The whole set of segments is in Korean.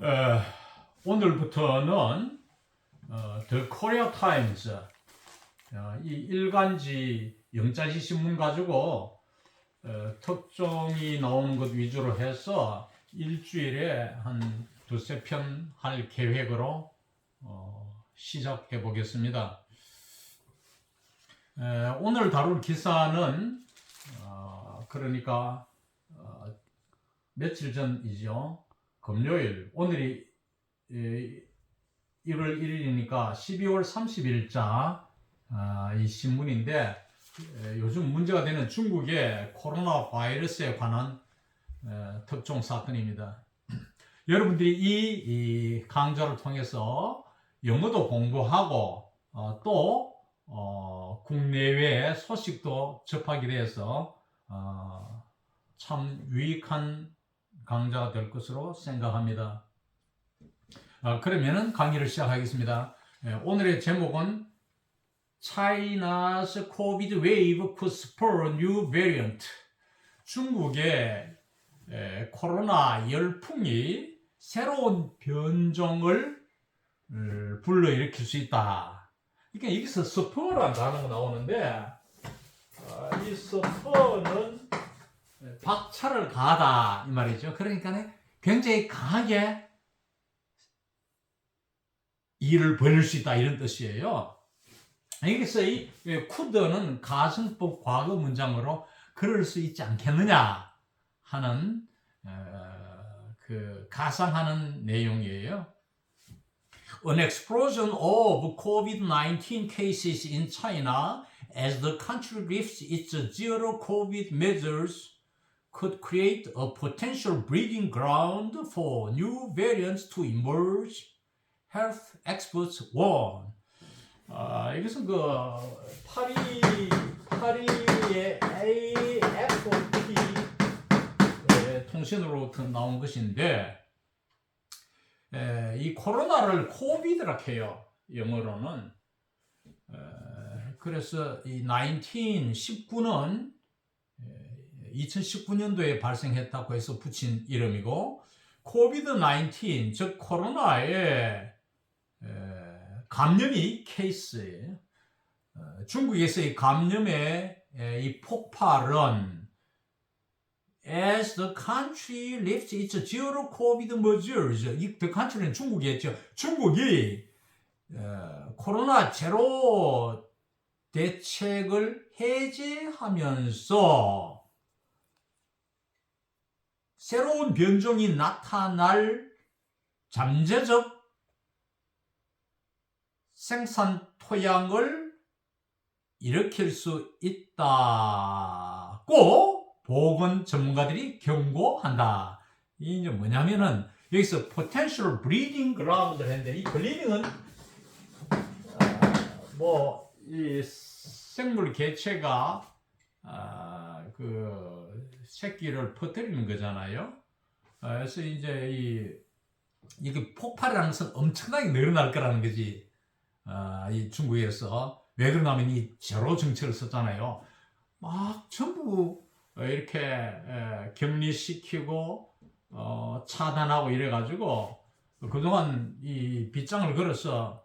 어, 오늘부터는 더 코리아 타임즈 이 일간지 영자지 신문 가지고 특종이 나오는 것 위주로 해서 일주일에 한 두세 편 할 계획으로 시작해 보겠습니다. 오늘 다룰 기사는 그러니까 며칠 전이죠. 금요일, 오늘이 1월 1일이니까 12월 30일자 이 신문인데, 요즘 문제가 되는 중국의 코로나 바이러스에 관한 특종 사건입니다. 여러분들이 이 강좌를 통해서 영어도 공부하고 또 국내외 소식도 접하게 돼서 참 유익한 강좌가 될 것으로 생각합니다. 그러면은 강의를 시작하겠습니다. 오늘의 제목은 China's COVID wave could spur new variant. 중국의 코로나 열풍이 새로운 변종을 불러일으킬 수 있다. 그러니까 여기서 spur라는 단어가 나오는데, 이 spur는 박차를 가하다 이 말이죠. 그러니까 굉장히 강하게 일을 벌일 수 있다 이런 뜻이에요. 여기서 이 could는 가정법 과거 문장으로 그럴 수 있지 않겠느냐 하는 그 가상하는 내용이에요. An explosion of COVID-19 cases in China as the country lifts its zero COVID measures could create a potential breeding ground for new variants to emerge, health experts warn. 이것은 그 파리의 AFP 통신으로부터 나온 것인데, 이 코로나를 코비드라고 해요, 영어로는. 그래서 이 19는 2019년도에 발생했다고 해서 붙인 이름이고, 코비드-19, 즉 코로나의 감염이 케이스예요. 중국에서의 감염의 이 폭발은 as the country lifts its zero COVID measures, 이 the country는 중국이었죠. 중국이 코로나 제로 대책을 해제하면서 새로운 변종이 나타날 잠재적 생산 토양을 일으킬 수 있다고 보건 전문가들이 경고한다. 이게 뭐냐면은 여기서 potential breeding ground를 했는데, 이 breeding은 이 생물 개체가 그 새끼를 퍼뜨리는 거잖아요. 그래서 이제 이게 폭발이라는 것은 엄청나게 늘어날 거라는 거지. 이 중국에서 왜 그러냐면 이 제로 정책을 썼잖아요. 막 전부 이렇게 격리시키고 차단하고 이래가지고 그동안 이 빗장을 걸어서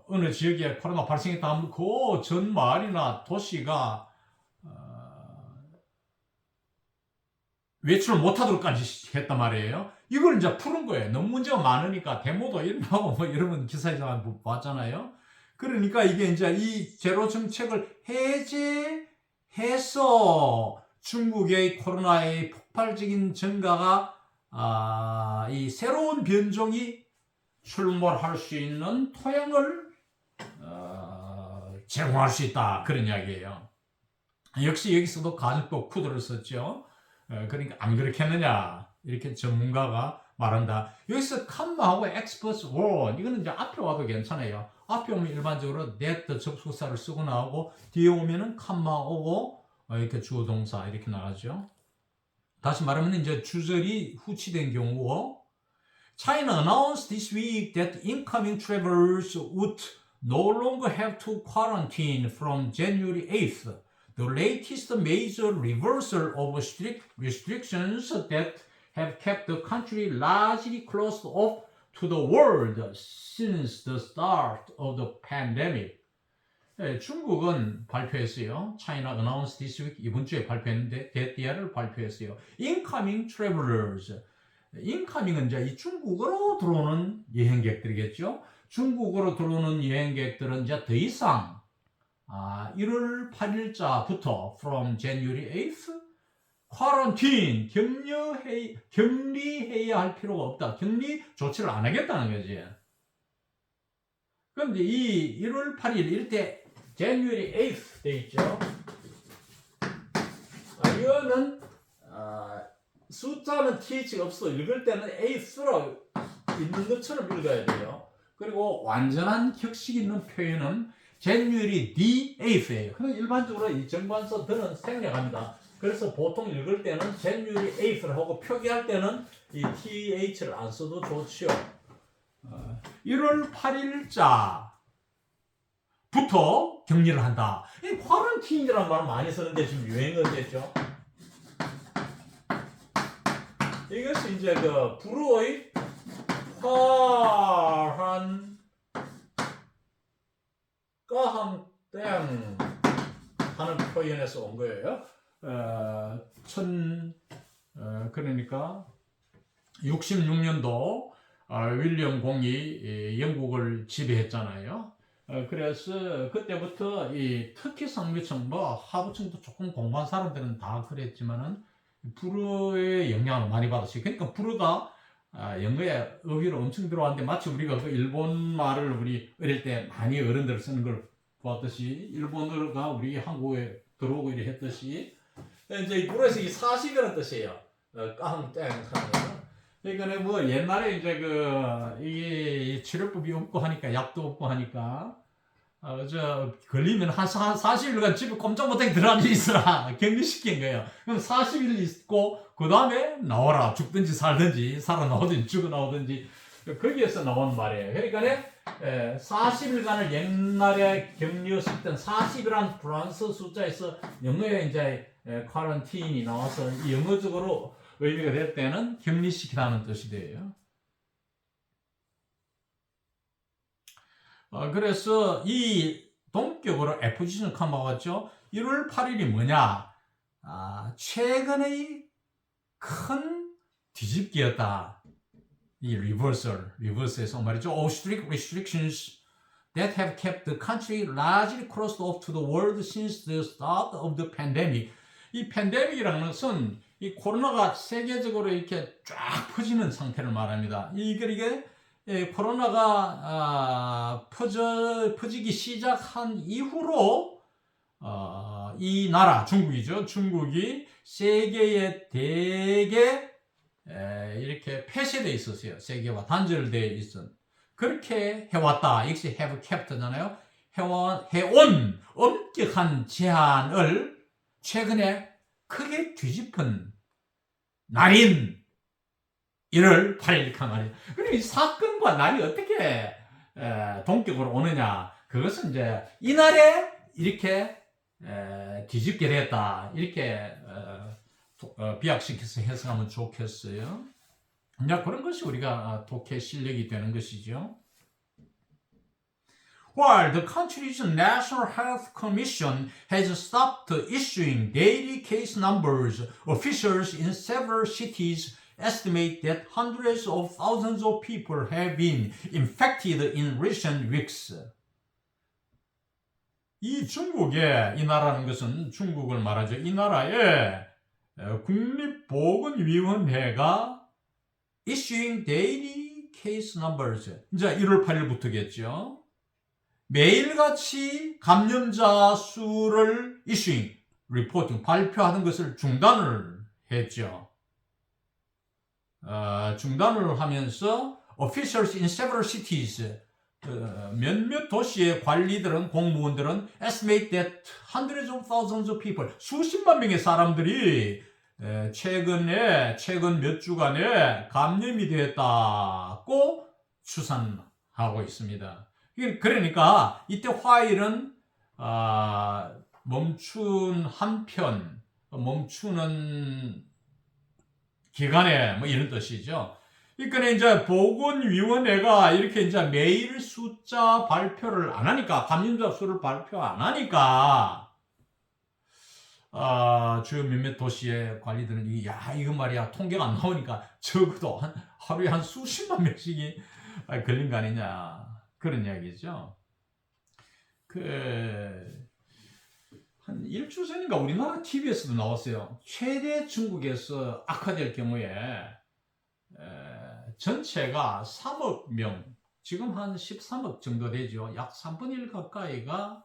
어느 지역에 코로나 발생했다 하면 그 전 마을이나 도시가 외출을 못하도록까지 했단 말이에요. 이걸 이제 푸는 거예요. 너무 문제가 많으니까 데모도 일어나고 뭐 여러분 기사에서 봤잖아요. 그러니까 이게 이제 이 제로 정책을 해제해서 중국의 코로나의 폭발적인 증가가 이 새로운 변종이 출몰할 수 있는 토양을 제공할 수 있다, 그런 이야기예요. 역시 여기서도 가정법 쿠드를 썼죠. 그러니까 안 그렇겠느냐 이렇게 전문가가 말한다. 여기서 컴마하고 experts warn, 이거는 이제 앞에 와도 괜찮아요. 앞에 오면 일반적으로 that 접속사를 쓰고 나오고, 뒤에 오면은 컴마 오고 이렇게 주어 동사 이렇게 나가죠. 다시 말하면 이제 주절이 후치된 경우고, China announced this week that incoming travelers would no longer have to quarantine from January 8th. The latest major reversal of strict restrictions that have kept the country largely closed off to the world since the start of the pandemic. 네, 중국은 발표했어요. China announced this week, 이번 주에 발표했는데 DTR을 발표했어요. Incoming travelers. incoming은 이제 이 중국으로 들어오는 여행객들이겠죠. 중국으로 들어오는 여행객들은 이제 더 이상 1월 8일자부터 from January 8th quarantine 격리해야 할 필요가 없다. 격리 조치를 안 하겠다는 거지. 그런데 이 1월 8일 이럴 때 January 8th 돼 있죠. 이거는 숫자는 TH가 없어. 읽을 때는 8th로 있는 것처럼 읽어야 돼요. 그리고 완전한 격식 있는 표현은 January the 8th예요. 그냥 일반적으로 이 정관서 더는 생략합니다. 그래서 보통 읽을 때는 January 8th를 하고 표기할 때는 이 TH를 안 써도 좋지요. 1월 8일자부터 격리를 한다. 이 quarantine이라는 말을 많이 쓰는데 지금 유행어 됐죠. 이것이 이제 그 불어의 화한 까함땡 하는 표현에서 온 거예요. 그러니까 66년도 윌리엄 공이 영국을 지배했잖아요. 그래서 그때부터 이 특히 상류층, 하부층도 조금 공부한 사람들은 다 그랬지만은 불어의 영향을 많이 받았어요. 그러니까 불어가 영어에 어휘로 엄청 들어왔는데 마치 우리가 그 일본 말을 우리 어릴 때 많이 어른들 쓰는 걸 보았듯이 일본어가 우리 한국에 들어오고 이래 했듯이 이제 이 불어에서 이 40이라는 뜻이에요. 깡땡 하는 거. 그러니까 뭐 옛날에 이제 이게 치료법이 없고 하니까 약도 없고 하니까 걸리면 한 40일간 집에 꼼짝 못하게 들어앉아 있어라 격리시킨 거예요. 그럼 40일 있고 그 다음에 나와라. 죽든지 살든지 살아나오든지 죽어나오든지 거기에서 나온 말이에요. 그러니까 40일간을 옛날에 격리했을 땐 40이란 프랑스 숫자에서 영어에 이제 쿼런틴이 나와서 영어적으로 의미가 될 때는 격리시키다는 뜻이 돼요. 그래서 이 동격으로 F지는 컴마왔죠. 1월 8일이 뭐냐? 최근의 큰 뒤집기였다. 이 리버스에서 말이죠. strict restrictions that have kept the country largely closed off to the world since the start of the pandemic. 이 팬데믹이라는 것은 이 코로나가 세계적으로 이렇게 쫙 퍼지는 상태를 말합니다. 이게 코로나가 퍼지기 시작한 이후로 이 나라 중국이죠. 중국이 세계에 되게 이렇게 폐쇄되어 있었어요. 세계와 단절되어 있었. 그렇게 해왔다. 이것이 have kept잖아요. 해온 엄격한 제한을 최근에 크게 뒤집은 날인 1월 8일 말이에요. 그럼 이 사건과 날이 어떻게 동격으로 오느냐? 그것은 이제 이날에 이렇게 뒤집게 됐다. 이렇게 비약시켜서 해석하면 좋겠어요. 이제 그런 것이 우리가 독해 실력이 되는 것이죠. While the country's National Health Commission has stopped issuing daily case numbers, officials in several cities estimate that hundreds of thousands of people have been infected in recent weeks. 이 중국의 이 나라는 것은 중국을 말하죠. 이 나라의 국립보건위원회가 issuing daily case numbers. 이제 1월 8일부터겠죠. 매일같이 감염자 수를 issuing, reporting, 발표하는 것을 중단을 했죠. 중단을 하면서 officials in several cities, 몇몇 도시의 관리들은, 공무원들은 estimate that hundreds of thousands of people, 수십만 명의 사람들이 최근 몇 주간에 감염이 되었다고 추산하고 있습니다. 그러니까 이때 화일은 멈추는 기관에 뭐 이런 뜻이죠. 그러니까 이제 보건위원회가 이렇게 이제 매일 숫자 발표를 안 하니까, 감염자 수를 발표 안 하니까, 주요 몇몇 도시의 관리들은 이거 말이야, 통계가 안 나오니까 적어도 하루에 한 수십만 명씩이 걸린 거 아니냐, 그런 이야기죠. 한 일주 전인가 우리나라 TV에서도 나왔어요. 최대 중국에서 악화될 경우에 전체가 3억 명, 지금 한 13억 정도 되죠. 약 3분의 1 가까이가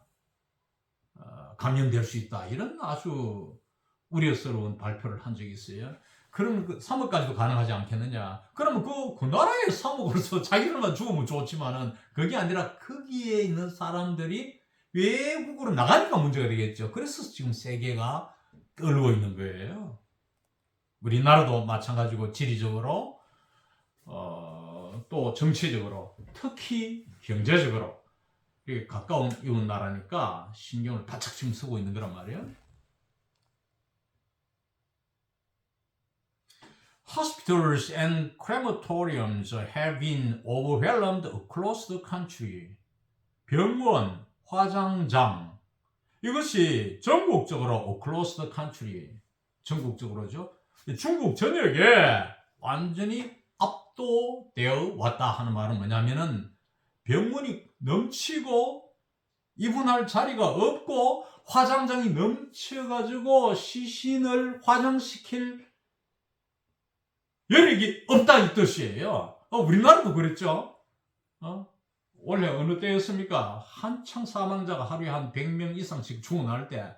감염될 수 있다. 이런 아주 우려스러운 발표를 한 적이 있어요. 그러면 3억까지도 가능하지 않겠느냐. 그러면 그 나라의 3억으로서 자기들만 죽으면 좋지만은 그게 아니라 거기에 있는 사람들이 외국으로 나가니까 문제가 되겠죠. 그래서 지금 세계가 떨고 있는 거예요. 우리나라도 마찬가지고 지리적으로 또 정치적으로 특히 경제적으로 가까운 이웃 나라니까 신경을 바짝 지금 쓰고 있는 거란 말이에요. Hospitals and crematoriums have been overwhelmed across the country. 병원, 화장장, 이것이 전국적으로 across the country, 전국적으로죠. 중국 전역에 완전히 압도되어 왔다 하는 말은 뭐냐면은 병원이 넘치고 입원할 자리가 없고 화장장이 넘쳐가지고 시신을 화장시킬 여력이 없다 이 뜻이에요. 우리나라도 그랬죠. 원래 어느 때였습니까? 한창 사망자가 하루에 한 100명 이상씩 죽어날 때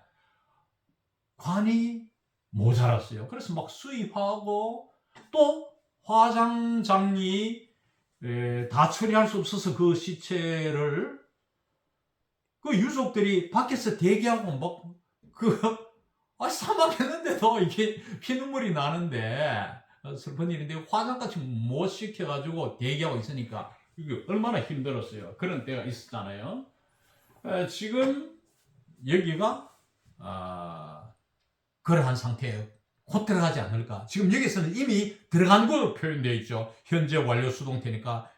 관이 모자랐어요. 그래서 막 수입하고 또 화장장이 다 처리할 수 없어서 그 시체를 그 유족들이 밖에서 대기하고 사망했는데도 이게 피눈물이 나는데 슬픈 일인데 화장까지 못 시켜가지고 대기하고 있으니까 이게 얼마나 힘들었어요. 그런 때가 있었잖아요. 지금 여기가 그러한 상태에 곧 들어가지 않을까. 지금 여기서는 이미 들어간 걸로 표현되어 있죠. 현재 완료 수동태니까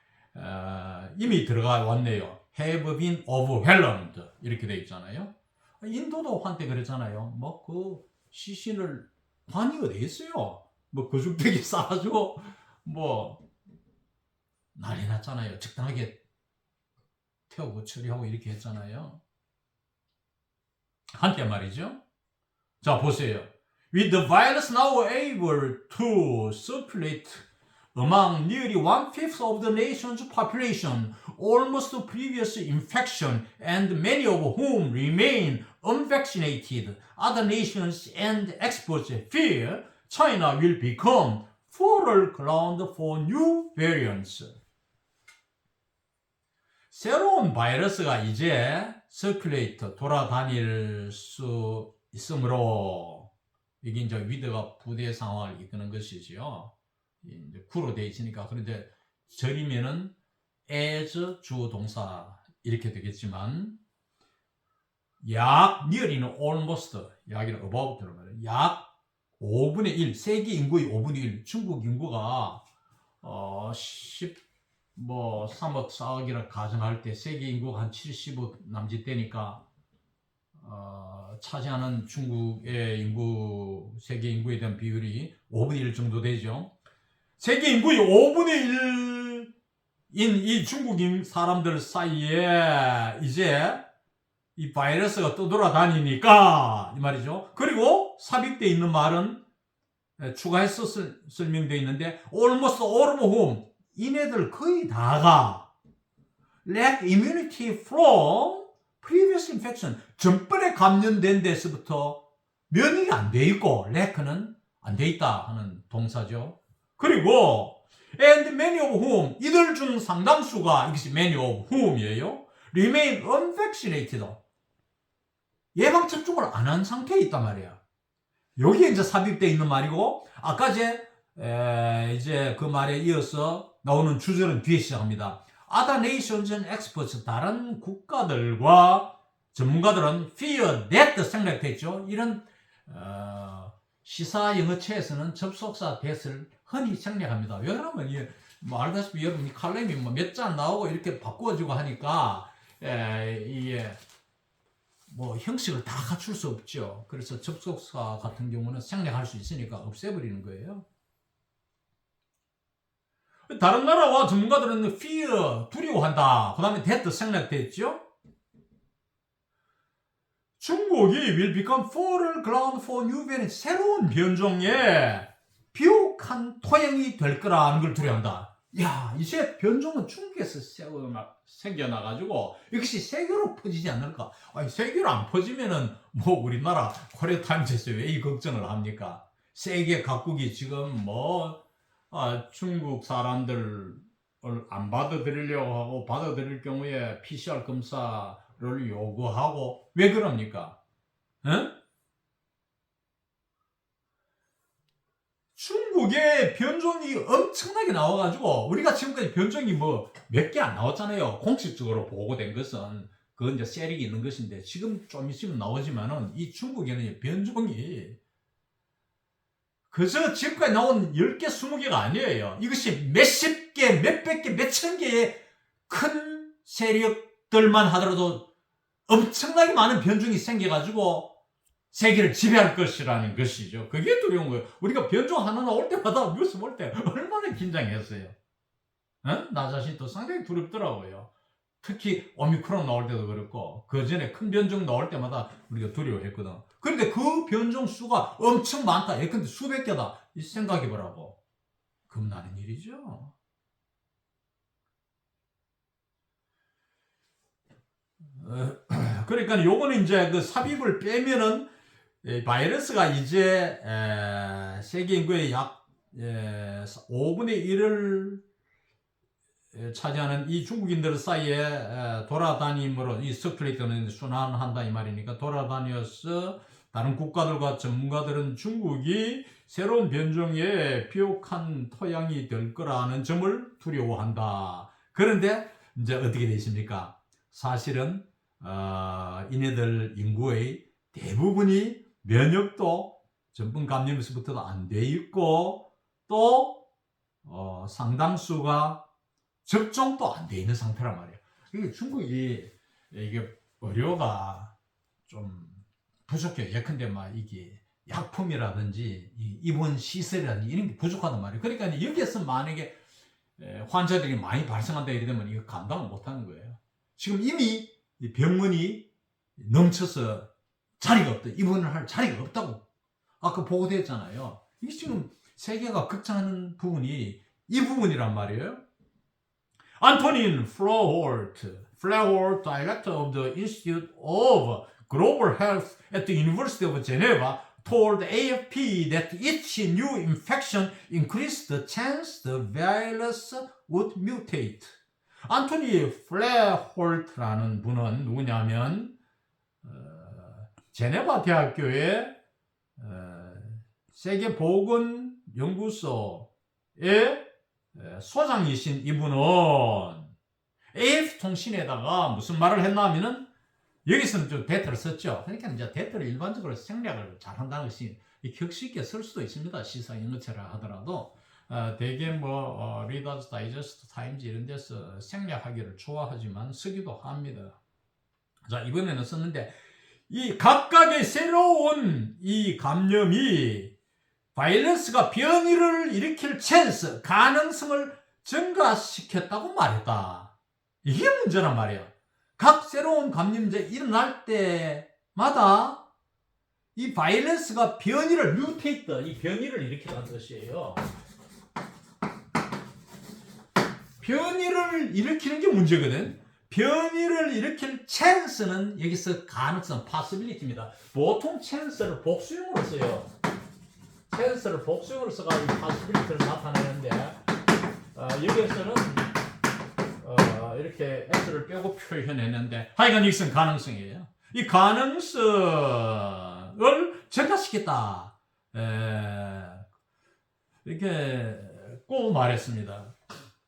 이미 들어가 왔네요. have been overwhelmed 이렇게 되어 있잖아요. 인도도 한때 그랬잖아요. 그 시신을 관이 어디 있어요? 거죽대기 쌓아주고 난리 났잖아요. 적당하게 태우고 처리하고 이렇게 했잖아요. 한때 말이죠. 자, 보세요. With the virus now able to circulate among nearly 1/5 of the nation's population, almost previous infection, and many of whom remain unvaccinated, other nations and experts fear China will become fertile ground for new variants. 새로운 바이러스가 이제 서큘레이터 돌아다닐 수 있으므로 이게 이제 위드가 부대 상황을 이끄는 것이지요. 이제 구로 되어 있으니까. 그런데 절이면은 as 주어 동사 이렇게 되겠지만 약 nearly는 almost 약이는 above처럼 말해요. 약 5분의 1, 세계 인구의 5분의 1, 중국 인구가 3억 4억이라 가정할 때 세계 인구가 한 70억 남짓 되니까 차지하는 중국의 인구, 세계 인구에 대한 비율이 5분의 1 정도 되죠. 세계 인구의 5분의 1인 이 중국인 사람들 사이에 이제 이 바이러스가 떠돌아다니니까 이 말이죠. 그리고 삽입되어 있는 말은 추가해서 설명되어 있는데 almost all of whom, 이네들 거의 다가 lack immunity from previous infection, 전번에 감염된 데서부터 면역이 안 돼 있고 lack는 안 돼 있다 하는 동사죠. 그리고 and many of whom, 이들 중 상당수가, 이것이 many of whom이에요. remain unvaccinated, 예방접종을 안 한 상태에 있단 말이야. 여기에 이제 삽입되어 있는 말이고, 아까 이제 그 말에 이어서 나오는 주절은 뒤에 시작합니다. Other nations and experts, 다른 국가들과 전문가들은 fear that 생략됐죠. 이런 시사 영어체에서는 접속사 that을 흔히 생략합니다. 왜 그러면 뭐 알다시피 여러분 이 칼럼이 뭐 몇 장 나오고 이렇게 바꾸어지고 하니까 이게 뭐 형식을 다 갖출 수 없죠. 그래서 접속사 같은 경우는 생략할 수 있으니까 없애버리는 거예요. 다른 나라와 전문가들은 fear, 두려워한다. 그 다음에 that 생략됐죠. 중국이 will become fertile ground for new variants, 새로운 변종의 비옥한 토양이 될 거라는 걸 두려워한다. 야, 이제 변종은 중국에서 생겨나가지고 이것이 세계로 퍼지지 않을까? 아니, 세계로 안 퍼지면은 뭐 우리나라 코리아타임즈에서 왜 이 걱정을 합니까? 세계 각국이 지금 중국 사람들을 안 받아들이려고 하고 받아들일 경우에 PCR 검사를 요구하고 왜 그럽니까? 응? 중국의 변종이 엄청나게 나와가지고 우리가 지금까지 변종이 뭐 몇 개 안 나왔잖아요. 공식적으로 보고된 것은 그건 이제 세력이 있는 것인데 지금 좀 있으면 나오지만은 이 중국에는 변종이 그저 지금까지 나온 10개, 20개가 아니에요. 이것이 몇십 개, 몇백 개, 몇천 개의 큰 세력들만 하더라도 엄청나게 많은 변종이 생겨가지고 세계를 지배할 것이라는 것이죠. 그게 두려운 거예요. 우리가 변종 하나 나올 때마다 뉴스 볼 때 얼마나 긴장했어요. 나 자신도 상당히 두렵더라고요. 특히 오미크론 나올 때도 그렇고 그 전에 큰 변종 나올 때마다 우리가 두려워했거든. 그런데 그 변종 수가 엄청 많다. 예컨대 수백 개다. 이 생각해보라고. 겁나는 일이죠. 그러니까 요거는 이제 그 삽입을 빼면은 바이러스가 이제 세계 인구의 약 5분의 1을 차지하는 이 중국인들 사이에 돌아다님으로 이 서큘레이터는 순환한다 이 말이니까 돌아다녀서 다른 국가들과 전문가들은 중국이 새로운 변종의 비옥한 토양이 될 거라는 점을 두려워한다. 그런데 이제 어떻게 되십니까? 사실은 이네들 인구의 대부분이 면역도 전분 감염에서부터도 안 돼 있고 또 상당수가 접종도 안 돼 있는 상태란 말이에요. 이게 중국이 이게 의료가 좀 부족해요. 예컨대 막 이게 약품이라든지 입원 시설이라든지 이런 게 부족하단 말이에요. 그러니까 여기에서 만약에 환자들이 많이 발생한다 이러면 이거 감당을 못 하는 거예요. 지금 이미 병원이 넘쳐서 자리가 없다. 입원을 할 자리가 없다고 아까 보고됐잖아요. 이게 지금 세계가 걱정하는 부분이 이 부분이란 말이에요. 안토닌 플라호르트, Director of the Institute of Global Health at the University of Geneva, told AFP that each new infection increased the chance the virus would mutate. 안토니 플라호르트라는 분은 누구냐면 제네바 대학교의 세계보건연구소의 소장이신 이분은 AF통신에다가 무슨 말을 했나 하면은 여기서는 좀 데이터를 썼죠. 그러니까 이제 데이터를 일반적으로 생략을 잘 한다는 것이 격식 있게 쓸 수도 있습니다. 시사 영어체라 하더라도 대개 리더스 다이저스트 타임즈 이런 데서 생략하기를 좋아하지만 쓰기도 합니다. 자, 이번에는 썼는데 이 각각의 새로운 이 감염이 바이러스가 변이를 일으킬 찬스, 가능성을 증가시켰다고 말했다. 이게 문제란 말이에요. 각 새로운 감염제 일어날 때마다 이 바이러스가 변이를 뮤테이트, 이 변이를 일으킨다는 뜻이에요. 변이를 일으키는 게 문제거든. 변이를 일으킬 찬스는 여기서 가능성, possibility입니다. 보통 찬스를 복수형으로 써요. 찬스를 복수형으로 써가지고 possibility를 나타내는데 여기에서는 이렇게 s를 빼고 표현했는데 하여간 이것은 가능성이에요. 이 가능성을 증가시켰다. 이렇게 꼭 말했습니다.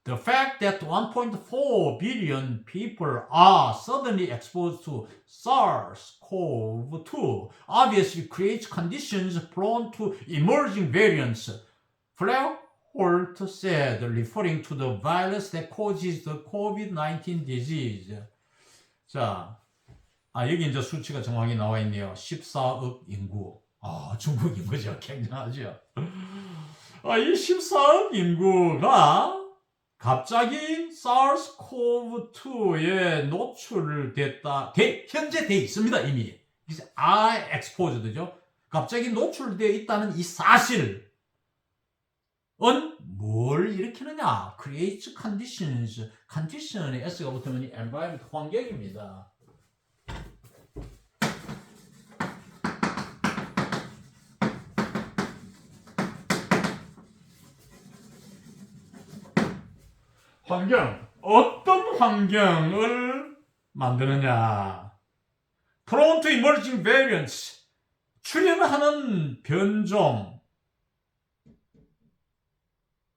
The fact that 1.4 billion people are suddenly exposed to SARS-CoV-2 obviously creates conditions prone to emerging variants, Holt said, referring to the virus that causes the COVID-19 disease. 자, 여기 이제 수치가 정확히 나와 있네요. 14억 인구. 중국 인구죠. 굉장하죠. 이 14억 인구가 갑자기 SARS-CoV-2에 노출됐다. 현재 돼 있습니다, 이미. exposed죠. 갑자기 노출되어 있다는 이 사실은 뭘 일으키느냐? creates conditions. condition에 s가 붙으면 environment, 환경입니다. 환경, 어떤 환경을 만드느냐? Prone to emerging variants, 출현하는 변종.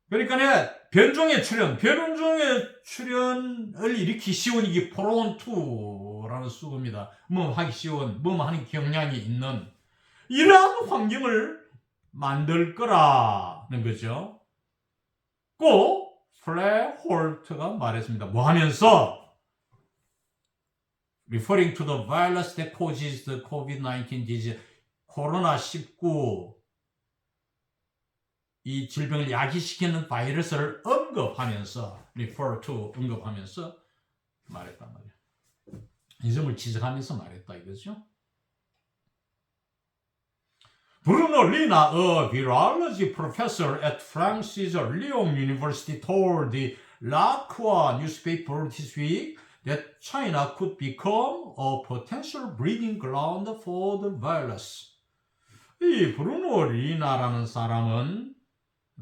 그러니까 변종의 출현을 일으키기 쉬운 이게 prone to라는 수어입니다. 뭐 하기 쉬운, 뭐 하는 경향이 있는 이러한 환경을 만들 거라는 거죠. 꼭 홀트가 말했습니다. 뭐 하면서? Referring to the virus that causes the COVID-19 disease, 코로나19 이 질병을 야기시키는 바이러스를 refer to, 언급하면서 말했단 말이에요. 이 점을 지적하면서 말했다 이거죠. Bruno Lina, a virology professor at France's Lyon University, told the La Croix newspaper this week that China could become a potential breeding ground for the virus. 이 브루노 리나라는 사람은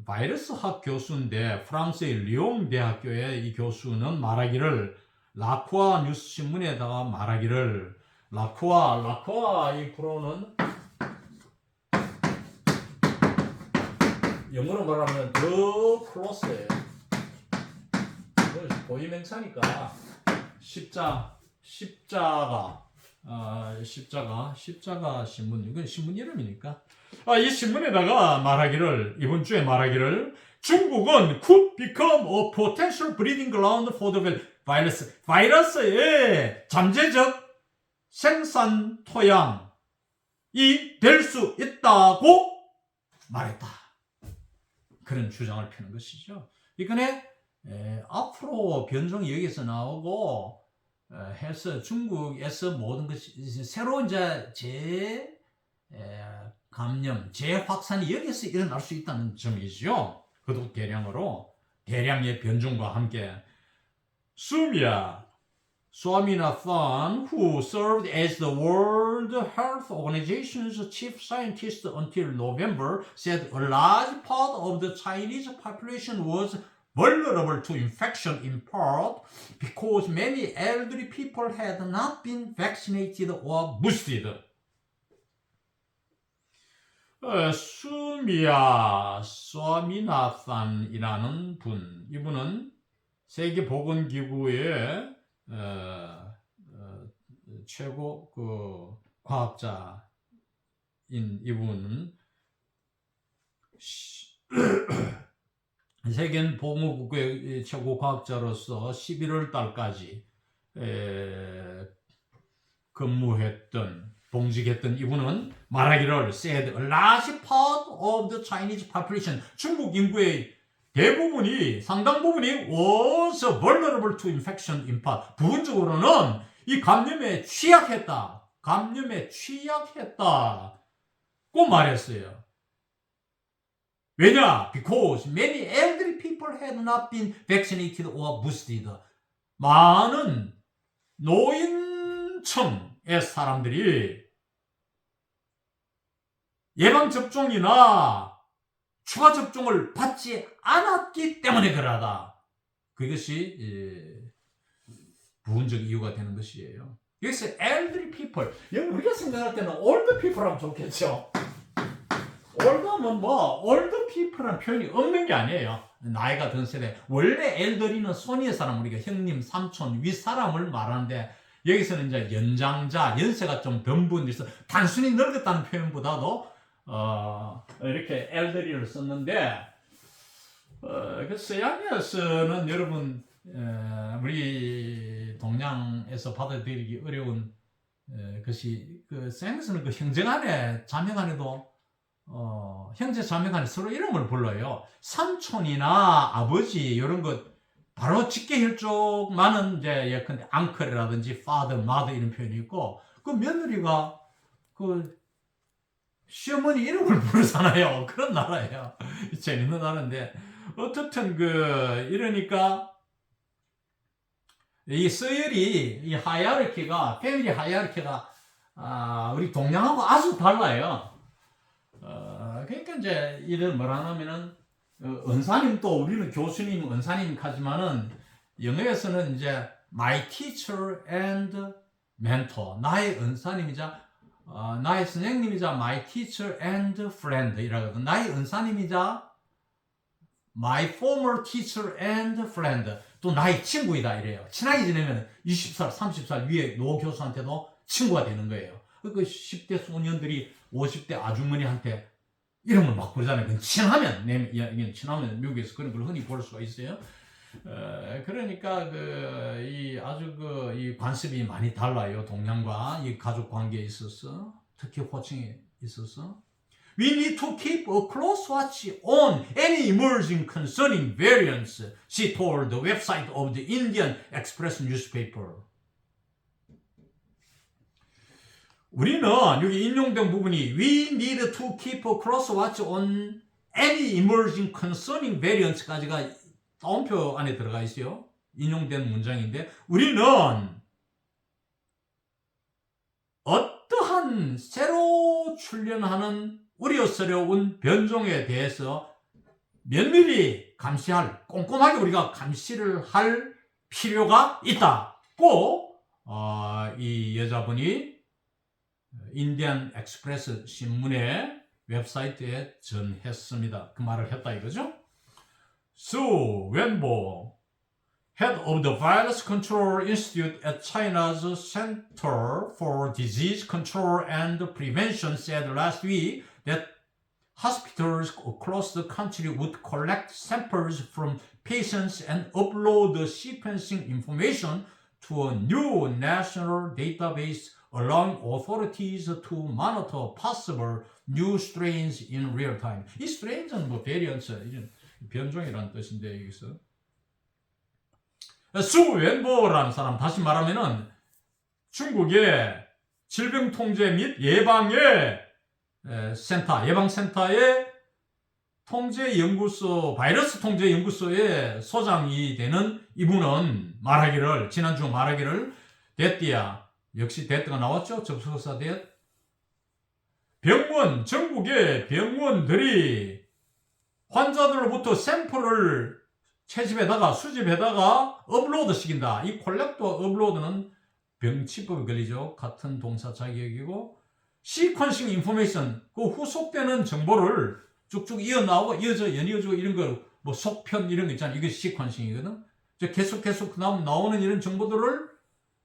바이러스학 교수인데 프랑스의 리옹 대학교의 이 교수는 말하기를 라쿠아 뉴스 신문에다가 말하기를 라쿠아 이 브로는 영어로 말하면 the close예요. 고유명사니까 십자가 신문, 이건 신문 이름이니까. 이 신문에다가 말하기를, 이번 주에 말하기를, 중국은 could become a potential breeding ground for the virus. 바이러스의 잠재적 생산 토양이 될 수 있다고 말했다. 그런 주장을 펴는 것이죠. 이번에 앞으로 변종이 여기서 나오고 해서 중국에서 모든 것이 새로운 감염, 재확산이 여기서 일어날 수 있다는 점이죠. 그것도 대량의 변종과 함께. Swaminathan, who served as the World Health Organization's chief scientist until November, said a large part of the Chinese population was vulnerable to infection in part because many elderly people had not been vaccinated or boosted. 스와미나산이라는 분, 이분은 세계보건기구의 최고 과학자인 이분은 세계보건기구의 최고 과학자로서 11월 달까지 봉직했던 이분은 말하기를 said a large part of the Chinese population, 중국 인구의 상당 부분이 was vulnerable to infection in part. 부분적으로는 이 감염에 취약했다고 말했어요. 왜냐? Because many elderly people had not been vaccinated or boosted. 많은 노인층의 사람들이 예방접종이나 추가 접종을 받지 않았기 때문에 그러하다. 그것이 부분적 이유가 되는 것이에요. 여기서 elderly people, 우리가 생각할 때는 old people 하면 좋겠죠. 올드면 뭐 올드 피플이라는 표현이 없는 게 아니에요. 나이가 든 세대. 원래 엘더리는 손위의 사람, 우리가 형님, 삼촌, 윗사람을 말하는데 여기서는 이제 연장자, 연세가 좀 든 분들서 단순히 늙었다는 표현보다도 이렇게 엘더리를 썼는데 그 서양에서는 여러분 우리 동양에서 받아들이기 어려운 것이 그 서양에서는 그 형제간에 자매간에도 형제 자매간에 서로 이름을 불러요. 삼촌이나 아버지 이런 것 바로 직계혈족만은 이제 예컨대 앙클이라든지 father, mother 이런 표현이 있고 그 며느리가 그 시어머니 이름을 부르잖아요. 그런 나라예요. 재밌는 나라인데 어쨌든 이러니까 이 서열이 이 하이아르키가 패밀리 하이아르키가 우리 동양하고 아주 달라요. 그러니까 이제 이런 뭐라냐면은 은사님 또 우리는 교수님 은사님 하지만은 영어에서는 이제 my teacher and mentor 나의 은사님이자 나의 선생님이자 my teacher and friend 이라거든. 나의 은사님이자 my former teacher and friend 또 나의 친구이다 이래요. 친하게 지내면 20살 30살 위에 노 교수한테도 친구가 되는 거예요. 그 10대 소년들이 50대 아주머니한테 이름을 막 부르잖아요. 친하면 친하면 미국에서 그런 걸 흔히 볼 수가 있어요. 그러니까 이 아주 이 관습이 많이 달라요. 동양과 이 가족 관계에 있어서 특히 호칭에 있어서 We need to keep a close watch on any emerging concerning variants, she told the website of the Indian Express newspaper. 우리는 여기 인용된 부분이 We need to keep a close watch on any emerging concerning variants까지가 따옴표 안에 들어가 있어요. 인용된 문장인데 우리는 어떠한 새로 출현하는 우려스러운 변종에 대해서 면밀히 감시할, 꼼꼼하게 우리가 감시를 할 필요가 있다고 이 여자분이 인디안 엑스프레스 신문의 웹사이트에 전했습니다. 그 말을 했다 이거죠. Su Wenbo, head of the Virus Control Institute at China's Center for Disease Control and Prevention, said last week that hospitals across the country would collect samples from patients and upload the sequencing information to a new national database, allowing authorities to monitor possible new strains in real time. 이 strain은 뭐 variants, 이런 변종이라는 뜻인데 여기서 수 웬보라는 사람, 다시 말하면은 중국의 질병통제 및 예방의 센터, 예방센터의 통제연구소, 바이러스 통제연구소의 소장이 되는 이분은 말하기를, 지난주 말하기를, 데띠야, 역시 데띠가 나왔죠? 접속사 데 병원, 전국의 병원들이 환자들로부터 샘플을 채집에다가 수집에다가 업로드 시킨다. 이 콜렉트 업로드는 병치법에 걸리죠. 같은 동사 자격이고, 시퀀싱 인포메이션, 그 후속되는 정보를 쭉쭉 이어나오고 연이어지고 이런 거, 뭐 속편 이런 거 있잖아요. 이게 시퀀싱이거든. 계속 그 다음 나오는 이런 정보들을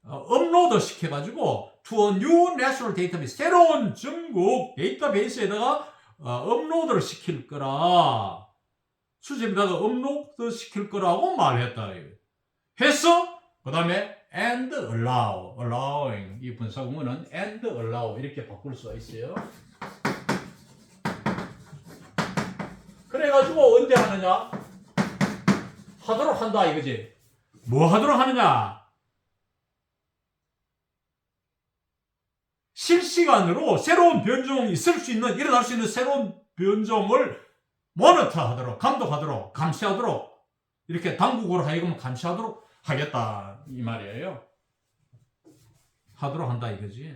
업로드 시켜가지고 to a new national database, 새로운 전국 데이터베이스에다가 업로드를 시킬 거라, 수집에다가 업로드 시킬 거라고 말했다. 해서 그 다음에 and allowing, 이 분사구문은 and allow 이렇게 바꿀 수가 있어요. 그래가지고 언제 하느냐? 하도록 한다 이거지. 뭐 하도록 하느냐? 실시간으로 새로운 변종이 있을 수 있는, 일어날 수 있는 새로운 변종을 모니터하도록, 감독하도록, 감시하도록, 이렇게 당국으로 하여금 감시하도록 하겠다 이 말이에요. 하도록 한다 이거지.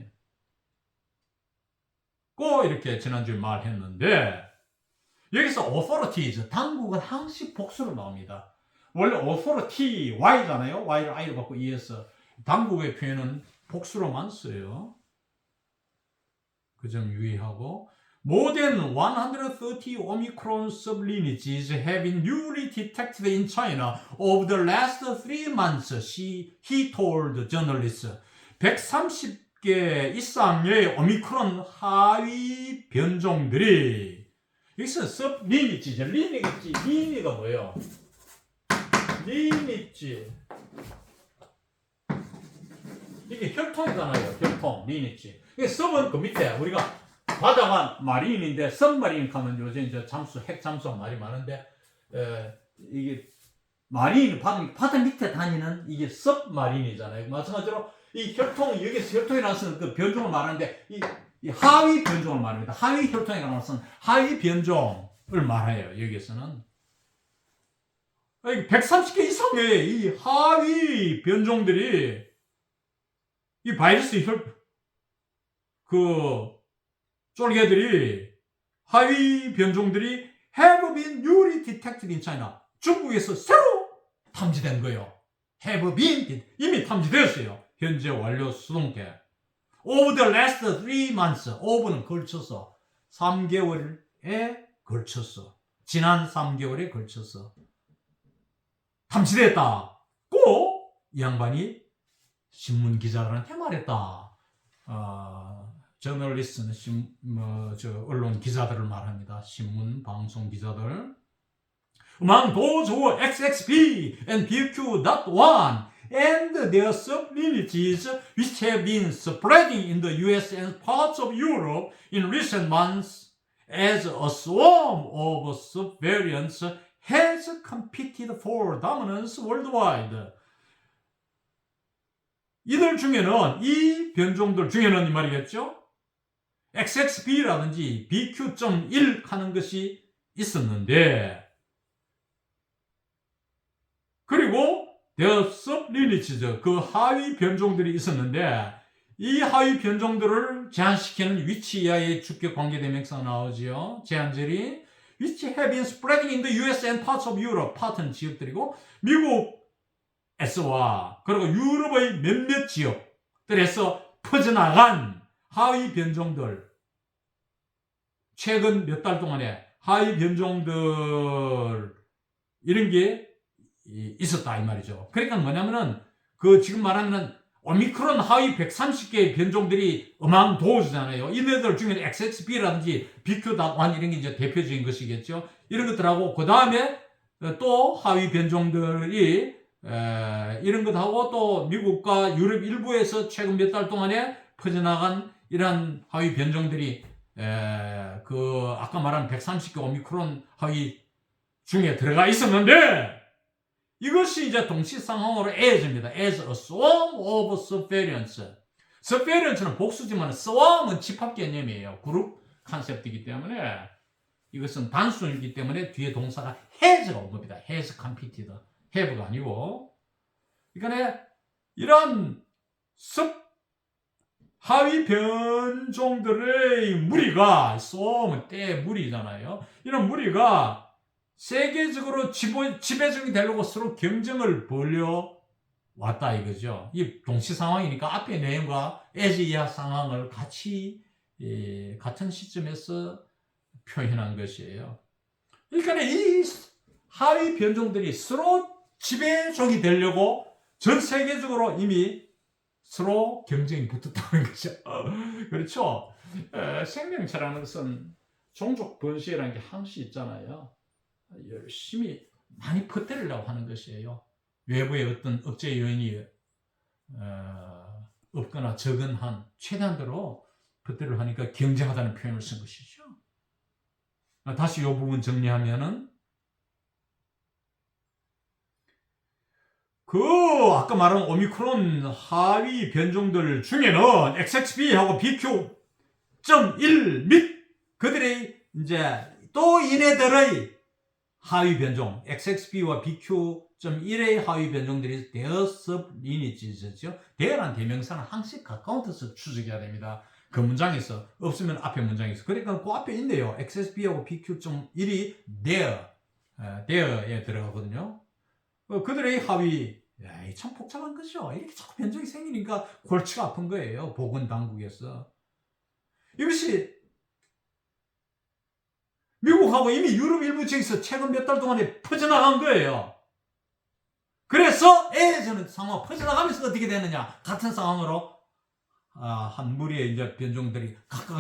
꼭 이렇게 지난주에 말했는데, 여기서 authorities, 당국은 항상 복수로 나옵니다. 원래 authority, y잖아요. y를 i로 바꾸고 es. 당국의 표현은 복수로만 써요. 그 점 유의하고, More than 130 Omicron sublineages have been newly detected in China over the last 3 months, he told journalists. 130개 이상의 오미크론 하위 변종들이 여기서 서브리니지, 리니가 뭐예요? 리니지 이게 혈통이잖아요. 혈통, 리니지. 이게 섭은 그 밑에 우리가 바다가 마린인데 섭마린 하면 요새 이제 핵 잠수가 말이 많은데 이게 마린 바다 밑에 다니는 이게 섭마린이잖아요. 마찬가지로 이 혈통 여기서 혈통이라는 그 변종을 말하는데 이 하위 변종을 말합니다. 하위 혈통이라는 것은 하위 변종을 말해요. 여기서는 130개 이상의 이 하위 변종들이 이 바이러스 쫄개들이 하위 변종들이 have been newly detected in China. 중국에서 새로 탐지된 거예요. have been 이미 탐지되었어요. 현재 완료 수동태. Over the last 3 months. over는 걸쳐서 3개월에 걸쳐서 지난 3개월에 걸쳐서 탐지됐다. 꼭 이 양반이 신문 기자들한테 말했다. 저널리스트는 언론 기자들을 말합니다. 신문, 방송 기자들. Among those who are XXB and BQ.1 and their sublineages which have been spreading in the US and parts of Europe in recent months as a swarm of subvariants has competed for dominance worldwide. 이들 중에는 이 변종들 중에는 이 말이겠죠. XXB라든지 BQ.1 하는 것이 있었는데 그리고 their sublineages 그 하위 변종들이 있었는데 이 하위 변종들을 제한시키는 위치 이하의 주격 관계대명사가 나오지요. 제한절이 which have been spreading in the US and parts of Europe. 파트는 지역들이고 미국에서와 그리고 유럽의 몇몇 지역들에서 퍼져나간 하위 변종들 최근 몇 달 동안에 하위 변종들 이런 게 있었다 이 말이죠. 그러니까 뭐냐면은 그 지금 말하면은 오미크론 하위 130개의 변종들이 어마운도우잖아요. 이네들 중에는 XXB라든지 BQ.1 이런 게 이제 대표적인 것이겠죠. 이런 것들하고 그 다음에 또 하위 변종들이 이런 것하고 또 미국과 유럽 일부에서 최근 몇 달 동안에 퍼져나간 이러한 하위 변종들이 그 아까 말한 130개 오미크론 하위 중에 들어가 있었는데 이것이 이제 동시 상황으로 as입니다. as a swarm of surveillance. surveillance는 복수지만 swarm은 집합 개념이에요. 그룹 컨셉트이기 때문에 이것은 단순이기 때문에 뒤에 동사가 has가 온 겁니다. has competed. have가 아니고. 그러니까 이런 하위 변종들의 무리가 swarm은 때 무리잖아요. 이런 무리가 세계적으로 지배적이 되려고 서로 경쟁을 벌여왔다 이거죠. 이 동시 상황이니까 앞의 내용과 as 이하 상황을 같이 같은 시점에서 표현한 것이에요. 그러니까 이 하위 변종들이 서로 지배적이 되려고 전 세계적으로 이미 서로 경쟁이 붙었다는 거죠. 그렇죠. 생명체라는 것은 종족 번식이라는 게 항시 있잖아요. 열심히 많이 퍼뜨리려고 하는 것이에요. 외부에 어떤 억제 요인이 없거나 적은 한 최대한대로 퍼뜨리려고 하니까 경쟁하다는 표현을 쓴 것이죠. 다시 이 부분 정리하면은 아까 말한 오미크론 하위 변종들 중에는 XXB하고 BQ.1 및 그들의 이제 또 이네들의 하위 변종, XXB와 BQ.1의 하위 변종들이 their sublineages죠. their란 대명사는 항상 가까운 뜻을 추적해야 됩니다. 그 문장에서 없으면 앞에 문장에서. 그러니까 그 앞에 있네요. XXB하고 BQ.1이 there에 들어가거든요. 그들의 하위, 참 복잡한 거죠. 이렇게 자꾸 변종이 생기니까 골치가 아픈 거예요. 보건당국에서. 이것이 미국하고 이미 유럽 일부 지역에서 최근 몇 달 동안에 퍼져나간 거예요. 그래서 저는 상황 퍼져나가면서 어떻게 되느냐? 같은 상황으로 한 무리의 이제 변종들이 각각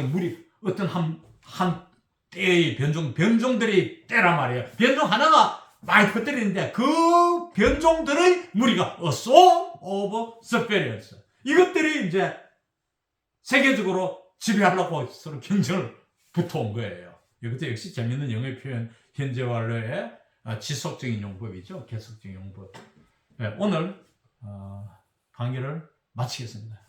어떤 한 때의 변종들이 때란 말이에요. 변종 하나가 많이 퍼뜨리는데 그 변종들의 무리가 a swarm of sparrows. 이것들이 이제 세계적으로 지배하려고 서로 경쟁을 붙어온 거예요. 이것도 역시 재밌는 영어 표현, 현재 완료의 지속적인 용법이죠. 계속적인 용법. 네, 오늘 강의를 마치겠습니다.